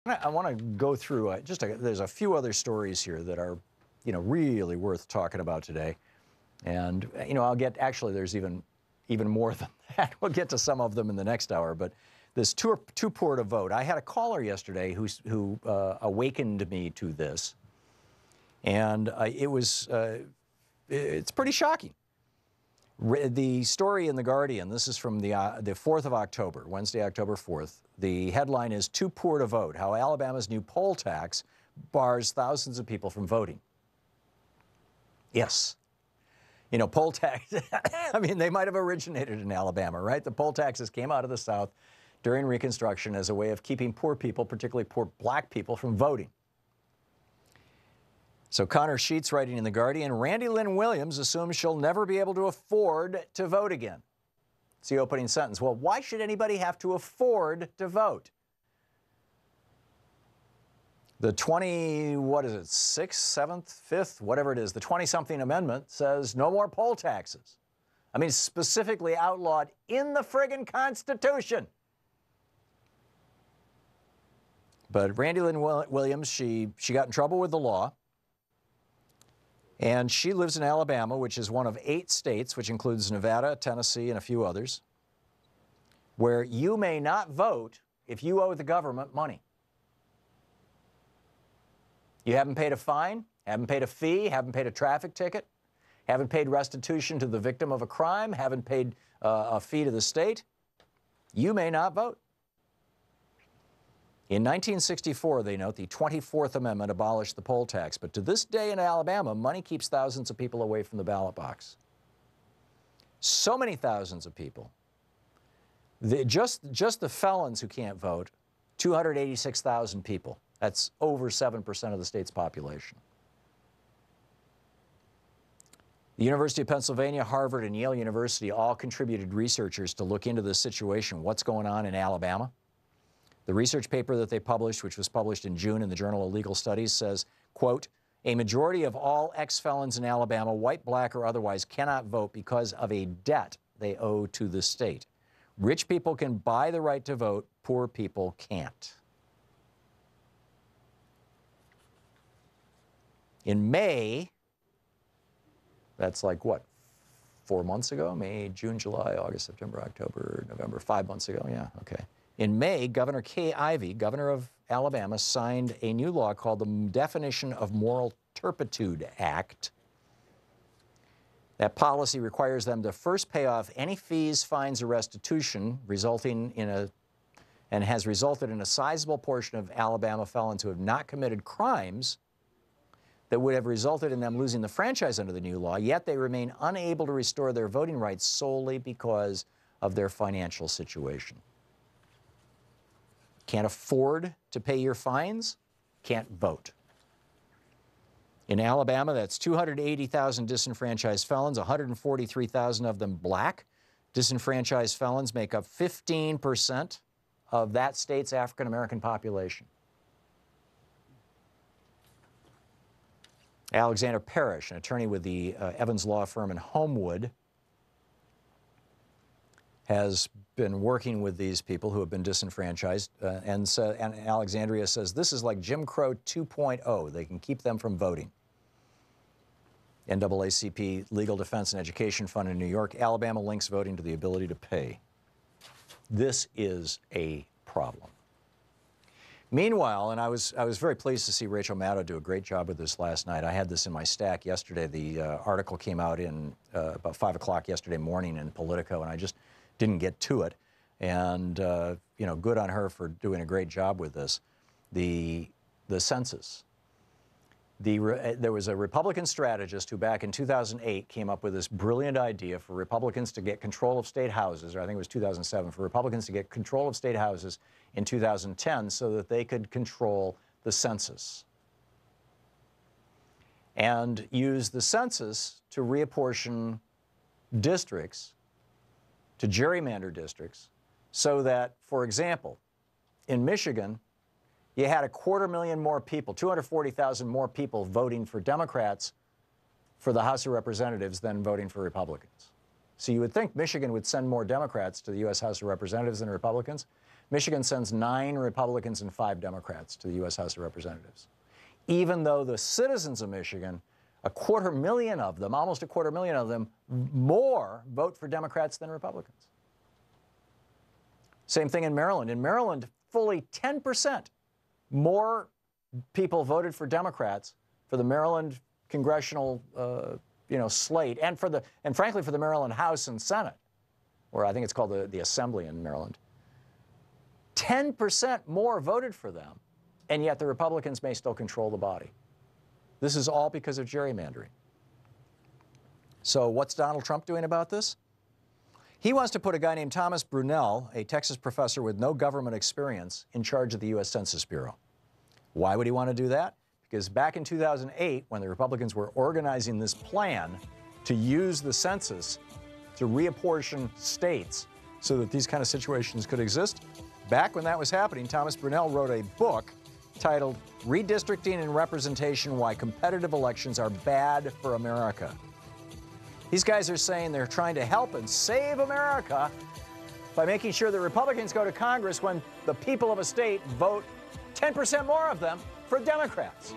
I want to go through there's a few other stories here that are, really worth talking about today. And, actually there's even more than that. We'll get to some of them in the next hour, but this too poor to vote. I had a caller yesterday who awakened me to this, and it's pretty shocking. The story in The Guardian, this is from the 4th of October, Wednesday, October 4th. The headline is "Too Poor to Vote, How Alabama's New Poll Tax Bars Thousands of People from Voting." Yes. Poll tax, I mean, they might have originated in Alabama, right? The poll taxes came out of the South during Reconstruction as a way of keeping poor people, particularly poor black people, from voting. So Connor Sheets writing in The Guardian, Randy Lynn Williams assumes she'll never be able to afford to vote again. It's the opening sentence. Well, why should anybody have to afford to vote? The 6th, 7th, 5th, whatever it is, the 20-something amendment says no more poll taxes. I mean, specifically outlawed in the friggin' Constitution. But Randy Lynn Williams, she got in trouble with the law. And she lives in Alabama, which is one of 8 states, which includes Nevada, Tennessee, and a few others, where you may not vote if you owe the government money. You haven't paid a fine, haven't paid a fee, haven't paid a traffic ticket, haven't paid restitution to the victim of a crime, haven't paid a fee to the state, you may not vote. In 1964, they note, the 24th Amendment abolished the poll tax, but to this day in Alabama, money keeps thousands of people away from the ballot box. So many thousands of people. Just the felons who can't vote, 286,000 people. That's over 7% of the state's population. The University of Pennsylvania, Harvard, and Yale University all contributed researchers to look into this situation, what's going on in Alabama. The research paper that they published, which was published in June in the Journal of Legal Studies, says, quote, a majority of all ex-felons in Alabama, white, black, or otherwise, cannot vote because of a debt they owe to the state. Rich people can buy the right to vote, poor people can't. In May, that's like what, 4 months ago? May, June, July, August, September, October, November, 5 months ago, yeah, okay. In May, Governor Kay Ivey, governor of Alabama, signed a new law called the Definition of Moral Turpitude Act. That policy requires them to first pay off any fees, fines, or restitution, and has resulted in a sizable portion of Alabama felons who have not committed crimes that would have resulted in them losing the franchise under the new law, yet they remain unable to restore their voting rights solely because of their financial situation. Can't afford to pay your fines, can't vote. In Alabama, that's 280,000 disenfranchised felons, 143,000 of them black. Disenfranchised felons make up 15% of that state's African-American population. Alexander Parrish, an attorney with the Evans Law Firm in Homewood, has been working with these people who have been disenfranchised, and Alexandria says this is like Jim Crow 2.0. They can keep them from voting. NAACP Legal Defense and Education Fund in New York, Alabama links voting to the ability to pay. This is a problem. Meanwhile, and I was very pleased to see Rachel Maddow do a great job with this last night. I had this in my stack yesterday. The article came out in about 5 o'clock yesterday morning in Politico, and I just didn't get to it. And, good on her for doing a great job with this. The census. There was a Republican strategist who back in 2008 came up with this brilliant idea for Republicans to get control of state houses, or I think it was 2007, for Republicans to get control of state houses in 2010 so that they could control the census and use the census to reapportion districts, to gerrymander districts, so that, for example, in Michigan, you had 250,000 more people, 240,000 more people voting for Democrats for the House of Representatives than voting for Republicans. So you would think Michigan would send more Democrats to the U.S. House of Representatives than Republicans. Michigan sends 9 Republicans and 5 Democrats to the U.S. House of Representatives, even though the citizens of Michigan, almost a quarter million of them, more vote for Democrats than Republicans. Same thing in Maryland. In Maryland, fully 10% more people voted for Democrats for the Maryland congressional slate, and frankly for the Maryland House and Senate, or I think it's called the Assembly in Maryland. 10% more voted for them, and yet the Republicans may still control the body. This is all because of gerrymandering. So what's Donald Trump doing about this? He wants to put a guy named Thomas Brunel, a Texas professor with no government experience, in charge of the U.S. Census Bureau. Why would he want to do that? Because back in 2008, when the Republicans were organizing this plan to use the census to reapportion states so that these kind of situations could exist, back when that was happening, Thomas Brunel wrote a book titled Redistricting and Representation: Why Competitive Elections Are Bad for America. These guys are saying they're trying to help and save America by making sure that Republicans go to Congress when the people of a state vote 10% more of them for Democrats.